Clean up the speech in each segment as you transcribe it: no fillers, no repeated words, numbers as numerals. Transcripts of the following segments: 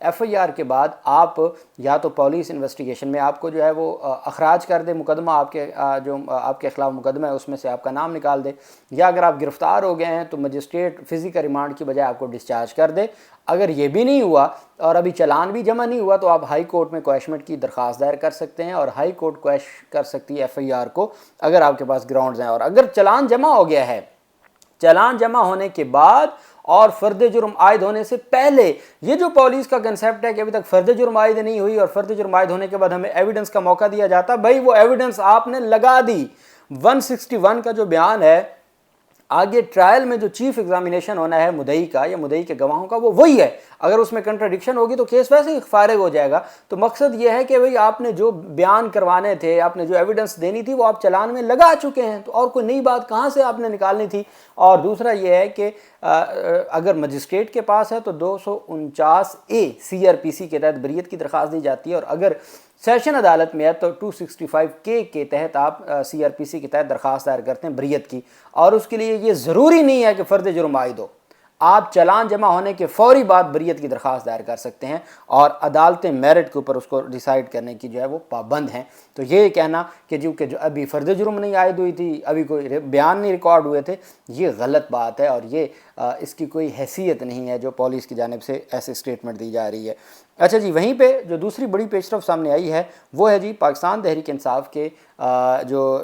FIR کے بعد آپ یا تو پولیس انویسٹیگیشن میں آپ کو جو ہے وہ اخراج کر دے مقدمہ، آپ کے جو آپ کے خلاف مقدمہ ہے اس میں سے آپ کا نام نکال دے، یا اگر آپ گرفتار ہو گئے ہیں تو مجسٹریٹ فزیکل ریمانڈ کی بجائے آپ کو ڈسچارج کر دے۔ اگر یہ بھی نہیں ہوا اور ابھی چلان بھی جمع نہیں ہوا تو آپ ہائی کورٹ میں کویشمنٹ کی درخواست دائر کر سکتے ہیں، اور ہائی کورٹ کویش کر سکتی ہے FIR کو اگر آپ کے پاس گراؤنڈز ہیں۔ اور اگر چلان جمع ہو گیا ہے، چلان جمع ہونے کے بعد اور فرد جرم عائد ہونے سے پہلے، یہ جو پولیس کا کنسیپٹ ہے کہ ابھی تک فرد جرم عائد نہیں ہوئی اور فرد جرم عائد ہونے کے بعد ہمیں ایویڈنس کا موقع دیا جاتا، بھائی وہ ایویڈنس آپ نے لگا دی۔ 161 کا جو بیان ہے، آگے ٹرائل میں جو چیف ایگزامینیشن ہونا ہے مدعی کا یا مدعی کے گواہوں کا، وہ وہی ہے۔ اگر اس میں کنٹراڈکشن ہوگی تو کیس ویسے ہی فارغ ہو جائے گا۔ تو مقصد یہ ہے کہ بھئی آپ نے جو بیان کروانے تھے، آپ نے جو ایویڈنس دینی تھی، وہ آپ چلان میں لگا چکے ہیں، تو اور کوئی نئی بات کہاں سے آپ نے نکالنی تھی۔ اور دوسرا یہ ہے کہ اگر مجسٹریٹ کے پاس ہے تو 249A CRPC کے تحت بریت کی درخواست دی جاتی ہے، اور اگر سیشن عدالت میں ہے تو 265K کے تحت آپ CRPC کے تحت درخواست دائر کرتے ہیں بریت کی۔ اور اس کے لیے یہ ضروری نہیں ہے کہ فرد جرم عائد ہو، آپ چلان جمع ہونے کے فوری بعد بریت کی درخواست دائر کر سکتے ہیں، اور عدالتیں میرٹ کے اوپر اس کو ڈیسائیڈ کرنے کی جو ہے وہ پابند ہیں۔ تو یہ کہنا کہ جو ابھی فرد جرم نہیں عائد ہوئی تھی، ابھی کوئی بیان نہیں ریکارڈ ہوئے تھے، یہ غلط بات ہے، اور یہ اس کی کوئی حیثیت نہیں ہے جو پولیس کی جانب سے ایسے اسٹیٹمنٹ دی جا رہی ہے۔ اچھا جی، وہیں پہ جو دوسری بڑی پیش رفت سامنے آئی ہے وہ ہے جی پاکستان تحریک انصاف کے جو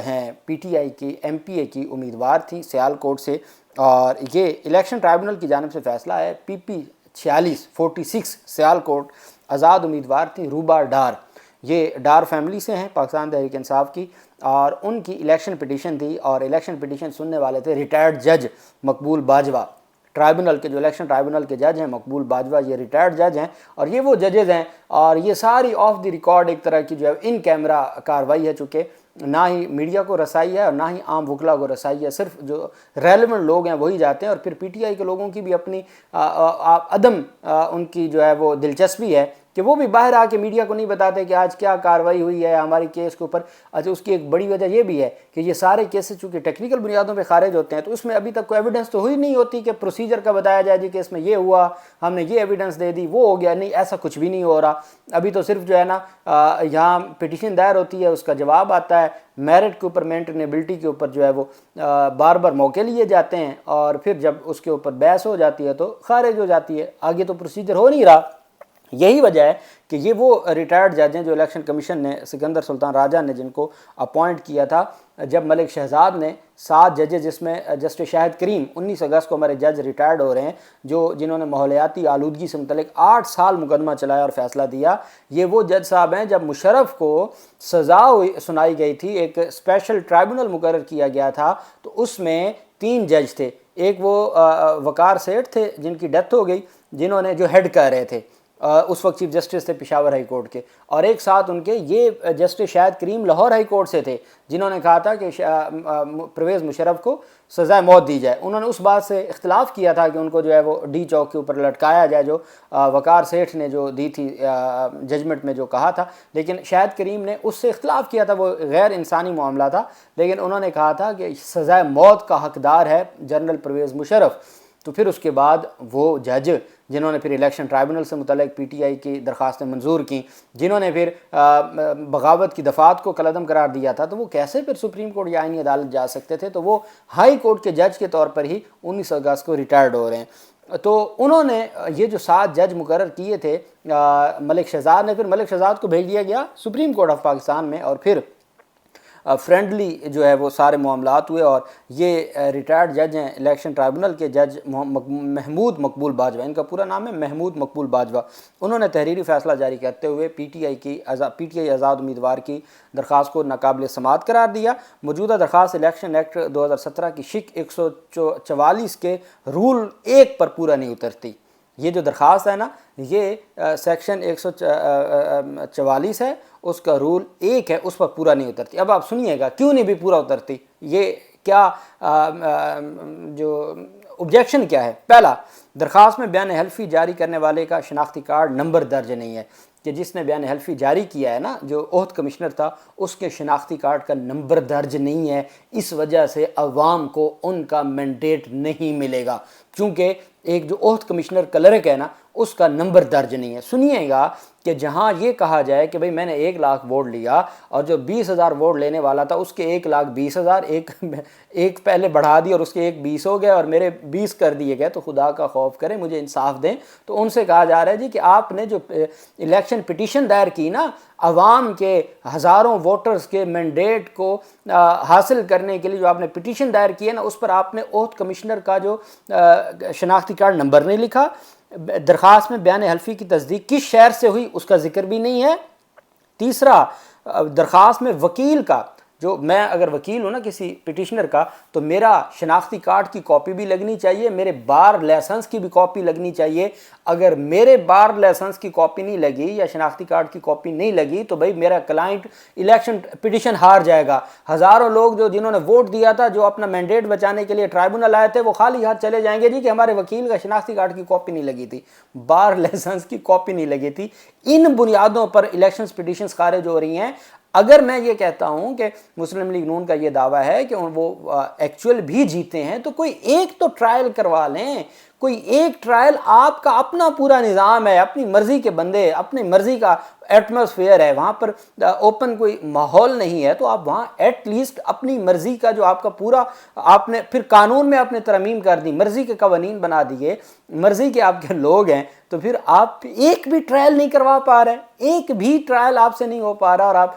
ہیں PTI کی MPA کی امیدوار تھیں سیالکوٹ سے، اور یہ الیکشن ٹرائبونل کی جانب سے فیصلہ ہے۔ PP 46 سیالکوٹ آزاد امیدوار تھیں روبا ڈار، یہ ڈار فیملی سے ہیں پاکستان تحریک انصاف کی، اور ان کی الیکشن پٹیشن تھی، اور الیکشن پٹیشن سننے والے تھے ریٹائرڈ جج مقبول باجوہ۔ ٹرائبونل کے جو الیکشن ٹرائبونل کے جج ہیں مقبول باجوہ، یہ ریٹائرڈ جج ہیں، اور یہ وہ ججز ہیں، اور یہ ساری آف دی ریکارڈ ایک طرح کی جو ہے ان کیمرہ کاروائی ہے، چونکہ نہ ہی میڈیا کو رسائی ہے اور نہ ہی عام وکلا کو رسائی ہے، صرف جو ریلیونٹ لوگ ہیں وہی جاتے ہیں۔ اور پھر PTI کے لوگوں کی بھی اپنی عدم ان کی جو ہے وہ دلچسپی ہے کہ وہ بھی باہر آ کے میڈیا کو نہیں بتاتے کہ آج کیا کاروائی ہوئی ہے ہماری کیس کے اوپر۔ اچھا، اس کی ایک بڑی وجہ یہ بھی ہے کہ یہ سارے کیسز چونکہ ٹیکنیکل بنیادوں پہ خارج ہوتے ہیں، تو اس میں ابھی تک کوئی ایویڈنس تو ہوئی نہیں ہوتی کہ پروسیجر کا بتایا جائے جی کہ اس میں یہ ہوا، ہم نے یہ ایویڈنس دے دی، وہ ہو گیا، نہیں، ایسا کچھ بھی نہیں ہو رہا۔ ابھی تو صرف جو ہے نا یہاں پٹیشن دائر ہوتی ہے، اس کا جواب آتا ہے، میرٹ کے اوپر مینٹینیبلٹی کے اوپر جو ہے وہ بار بار موقع لیے جاتے ہیں، اور پھر جب اس کے اوپر بحث ہو جاتی ہے تو خارج ہو جاتی ہے، آگے تو پروسیجر ہو نہیں رہا۔ یہی وجہ ہے کہ یہ وہ ریٹائرڈ جج ہیں جو الیکشن کمیشن نے، سکندر سلطان راجہ نے جن کو اپوائنٹ کیا تھا جب ملک شہزاد نے 7 ججز، جس میں جسٹس شاہد کریم 19 اگست کو ہمارے جج ریٹائرڈ ہو رہے ہیں، جنہوں نے ماحولیاتی آلودگی سے متعلق 8 سال مقدمہ چلایا اور فیصلہ دیا، یہ وہ جج صاحب ہیں جب مشرف کو سزا سنائی گئی تھی، ایک اسپیشل ٹرائبونل مقرر کیا گیا تھا، تو اس میں 3 جج تھے، ایک وہ وقار سیٹھ تھے جن کی ڈیتھ ہو گئی، جنہوں نے جو ہیڈ کر رہے تھے، اس وقت چیف جسٹس تھے پشاور ہائی کورٹ کے، اور ایک ساتھ ان کے یہ جسٹس شاہد کریم لاہور ہائی کورٹ سے تھے، جنہوں نے کہا تھا کہ پرویز مشرف کو سزائے موت دی جائے۔ انہوں نے اس بات سے اختلاف کیا تھا کہ ان کو جو ہے وہ ڈی چوک کے اوپر لٹکایا جائے، جو وقار سیٹھ نے جو دی تھی ججمنٹ میں جو کہا تھا، لیکن شاہد کریم نے اس سے اختلاف کیا تھا، وہ غیر انسانی معاملہ تھا، لیکن انہوں نے کہا تھا کہ سزائے موت کا حقدار ہے جنرل پرویز مشرف۔ تو پھر اس کے بعد وہ جج جنہوں نے پھر الیکشن ٹرائبونل سے متعلق PTI کی درخواستیں منظور کیں، جنہوں نے پھر بغاوت کی دفعات کو کالعدم قرار دیا تھا، تو وہ کیسے پھر سپریم کورٹ یا آئینی عدالت جا سکتے تھے؟ تو وہ ہائی کورٹ کے جج کے طور پر ہی 19 اگست کو ریٹائرڈ ہو رہے ہیں۔ تو انہوں نے یہ جو 7 جج مقرر کیے تھے ملک شہزاد نے، پھر ملک شہزاد کو بھیج دیا گیا سپریم کورٹ آف پاکستان میں، اور پھر فرینڈلی جو ہے وہ سارے معاملات ہوئے، اور یہ ریٹائرڈ جج ہیں الیکشن ٹرائبونل کے جج محمود مقبول باجوہ، ان کا پورا نام ہے محمود مقبول باجوہ، انہوں نے تحریری فیصلہ جاری کرتے ہوئے PTI آزاد امیدوار کی درخواست کو ناقابل سماعت قرار دیا۔ موجودہ درخواست الیکشن ایکٹ 2017 کی شک 144 کے رول 1 پر پورا نہیں اترتی۔ یہ جو درخواست ہے نا، یہ سیکشن 144 ہے، اس کا رول 1 ہے، اس پر پورا نہیں اترتی۔ اب آپ سنیے گا کیوں نہیں بھی پورا اترتی، یہ کیا جو objection کیا ہے۔ پہلا، درخواست میں بیان حلفی جاری کرنے والے کا شناختی کارڈ نمبر درج نہیں ہے، کہ جس نے بیان حلفی جاری کیا ہے نا، جو عہد کمشنر تھا، اس کے شناختی کارڈ کا نمبر درج نہیں ہے، اس وجہ سے عوام کو ان کا مینڈیٹ نہیں ملے گا، کیونکہ ایک جو عہد کمشنر کلرک ہے نا، اس کا نمبر درج نہیں ہے۔ سنیے گا کہ جہاں یہ کہا جائے کہ بھئی میں نے 1,00,000 ووٹ لیا اور جو 20,000 ووٹ لینے والا تھا اس کے 1,20,000 ایک پہلے بڑھا دی اور اس کے 20 ہو گئے اور میرے 20 کر دیے گئے، تو خدا کا خوف کریں، مجھے انصاف دیں۔ تو ان سے کہا جا رہا ہے جی کہ آپ نے جو الیکشن پٹیشن دائر کی نا، عوام کے ہزاروں ووٹرز کے مینڈیٹ کو حاصل کرنے کے لیے جو آپ نے پٹیشن دائر کی ہے نا، اس پر آپ نے عہد کمشنر کا جو شناختی کارڈ نمبر نہیں لکھا، درخواست میں بیان حلفی کی تصدیق کس شہر سے ہوئی اس کا ذکر بھی نہیں ہے۔ تیسرا، درخواست میں وکیل کا، جو میں اگر وکیل ہوں نا کسی پٹیشنر کا، تو میرا شناختی کارڈ کی کاپی بھی لگنی چاہیے، میرے بار لائسنس کی بھی کاپی لگنی چاہیے۔ اگر میرے بار لائسنس کی کاپی نہیں لگی یا شناختی کارڈ کی کاپی نہیں لگی تو بھائی میرا کلائنٹ الیکشن پٹیشن ہار جائے گا۔ ہزاروں لوگ جنہوں نے ووٹ دیا تھا، جو اپنا مینڈیٹ بچانے کے لیے ٹرائبونل آئے تھے، وہ خالی ہاتھ چلے جائیں گے جی کہ ہمارے وکیل کا شناختی کارڈ کی کاپی نہیں لگی تھی، بار لائسنس کی کاپی نہیں لگی تھی۔ ان بنیادوں پر الیکشنز پٹیشنز خارج ہو رہی ہیں۔ اگر میں یہ کہتا ہوں کہ مسلم لیگ نون کا یہ دعویٰ ہے کہ وہ ایکچول بھی جیتے ہیں، تو کوئی ایک تو ٹرائل کروا لیں، کوئی ایک ٹرائل۔ آپ کا اپنا پورا نظام ہے، اپنی مرضی کے بندے، اپنی مرضی کا ایٹماسفیئر ہے، وہاں پر اوپن کوئی ماحول نہیں ہے، تو آپ وہاں ایٹ لیسٹ اپنی مرضی کا جو آپ کا پورا، آپ نے پھر قانون میں آپ نے ترمیم کر دی، مرضی کے قوانین بنا دیے، مرضی کے آپ کے لوگ ہیں، تو پھر آپ ایک بھی ٹرائل نہیں کروا پا رہے، ایک بھی ٹرائل آپ سے نہیں ہو پا رہا، اور آپ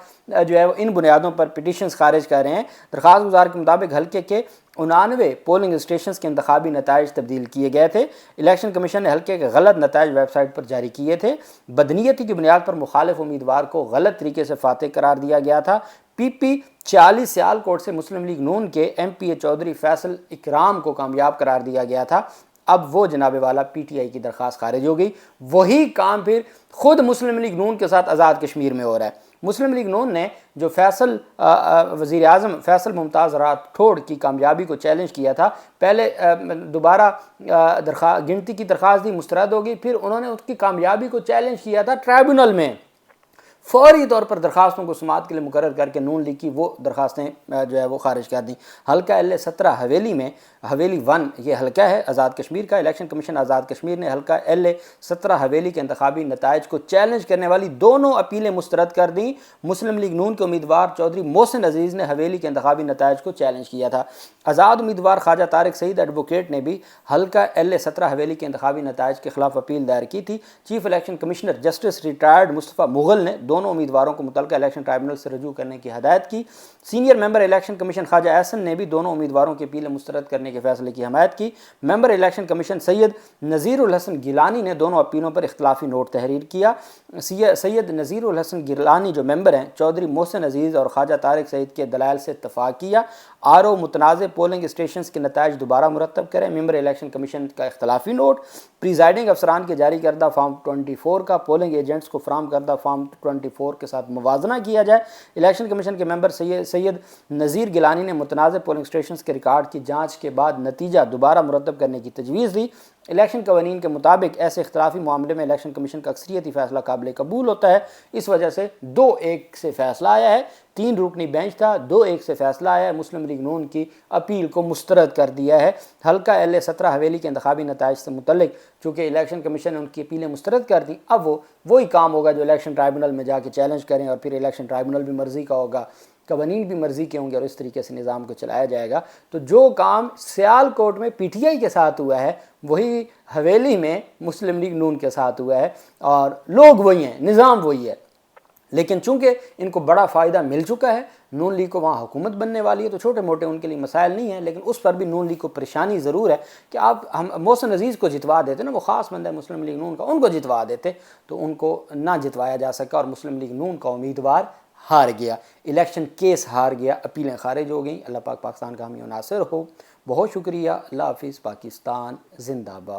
جو ہے ان بنیادوں پر پٹیشنز خارج کر رہے ہیں۔ درخواست گزار کے مطابق حلقے کے 99 پولنگ اسٹیشنز کے انتخابی نتائج تبدیل کیے گئے تھے۔ الیکشن کمیشن نے حلقے کے غلط نتائج ویب سائٹ پر جاری کیے تھے۔ بدنیتی کی بنیاد پر مخالف امیدوار کو غلط طریقے سے فاتح قرار دیا گیا تھا۔ پی پی 40 سیالکوٹ سے مسلم لیگ نون کے ایم پی اے چودھری فیصل اکرام کو کامیاب قرار دیا گیا تھا۔ اب وہ جناب والا پی ٹی آئی کی درخواست خارج ہو گئی۔ وہی کام پھر خود مسلم لیگ نون کے ساتھ آزاد کشمیر میں ہو رہا ہے۔ مسلم لیگ نون نے جو وزیر اعظم فیصل ممتاز راٹھوڑ کی کامیابی کو چیلنج کیا تھا، پہلے دوبارہ گنتی کی درخواست دی، مسترد ہو گئی، پھر انہوں نے اس کی کامیابی کو چیلنج کیا تھا ٹرائبونل میں، فوری طور پر درخواستوں کو سماعت کے لیے مقرر کر کے نون لیگ کی وہ درخواستیں جو ہے وہ خارج کر دیں۔ حلقہ L17 حویلی میں، حویلی 1 یہ حلقہ ہے آزاد کشمیر کا۔ الیکشن کمیشن آزاد کشمیر نے حلقہ L17 حویلی کے انتخابی نتائج کو چیلنج کرنے والی دونوں اپیلیں مسترد کر دیں۔ مسلم لیگ نون کے امیدوار چودھری محسن عزیز نے حویلی کے انتخابی نتائج کو چیلنج کیا تھا۔ آزاد امیدوار خواجہ طارق سعید ایڈوکیٹ نے بھی حلقہ L17 حویلی کے انتخابی نتائج کے خلاف اپیل دائر کی تھی۔ Chief election commissioner justice retired Mustafa Mughal نے دونوں امیدواروں کو متعلقہ الیکشن ٹرائبونل سے رجوع کرنے کی ہدایت کی۔ سینئر ممبر الیکشن کمیشن خواجہ احسن نے بھی دونوں امیدواروں کی اپیلیں مسترد کرنے کے فیصلے کی حمایت کی۔ ممبر الیکشن کمیشن سید نذیر الحسن گیلانی نے دونوں اپیلوں پر اختلافی نوٹ تحریر کیا۔ سید نذیر الحسن گیلانی جو ممبر ہیں، چودھری محسن عزیز اور خواجہ طارق سعید کے دلائل سے اتفاق کیا۔ آر او متنازع پولنگ اسٹیشنز کے نتائج دوبارہ مرتب کریں۔ ممبر الیکشن کمیشن کا اختلافی نوٹ۔ پریزائڈنگ افسران کے جاری کردہ فارم 24 کا پولنگ ایجنٹس کو فراہم کردہ فارم 24 کے ساتھ موازنہ کیا جائے۔ الیکشن کمیشن کے ممبر سید نذیر گیلانی نے متنازع پولنگ اسٹیشنز کے ریکارڈ کی جانچ کے بعد نتیجہ دوبارہ مرتب کرنے کی تجویز دی۔ الیکشن قوانین کے مطابق ایسے اختلافی معاملے میں الیکشن کمیشن کا اکثریتی فیصلہ قابل قبول ہوتا ہے، اس وجہ سے 2-1 سے فیصلہ آیا ہے۔ 3 رکنی بینچ تھا، 2-1 سے فیصلہ آیا ہے، مسلم لیگ نون کی اپیل کو مسترد کر دیا ہے۔ حلقہ L17 حویلی کے انتخابی نتائج سے متعلق چونکہ الیکشن کمیشن نے ان کی اپیلیں مسترد کر دیں، اب وہی کام ہوگا جو الیکشن ٹرائبونل میں جا کے چیلنج کریں، اور پھر الیکشن ٹرائبونل بھی مرضی کا ہوگا، قوانین بھی مرضی کے ہوں گے، اور اس طریقے سے نظام کو چلایا جائے گا۔ تو جو کام سیال کوٹ میں پی ٹی آئی کے ساتھ ہوا ہے، وہی حویلی میں مسلم لیگ نون کے ساتھ ہوا ہے، اور لوگ وہی ہیں، نظام وہی ہے۔ لیکن چونکہ ان کو بڑا فائدہ مل چکا ہے، نون لیگ کو وہاں حکومت بننے والی ہے، تو چھوٹے موٹے ان کے لیے مسائل نہیں ہیں، لیکن اس پر بھی نون لیگ کو پریشانی ضرور ہے کہ آپ ہم محسن عزیز کو جتوا دیتے نا، وہ خاص بندہ ہے مسلم لیگ نون کا، ان کو جتوا دیتے تو ان کو نہ جتوایا جا سکا، اور مسلم لیگ نون کا امیدوار ہار گیا، الیکشن کیس ہار گیا، اپیلیں خارج ہو گئیں۔ اللہ پاک پاکستان کا حامی و ناصر ہو۔ بہت شکریہ۔ اللہ حافظ۔ پاکستان زندہ باد۔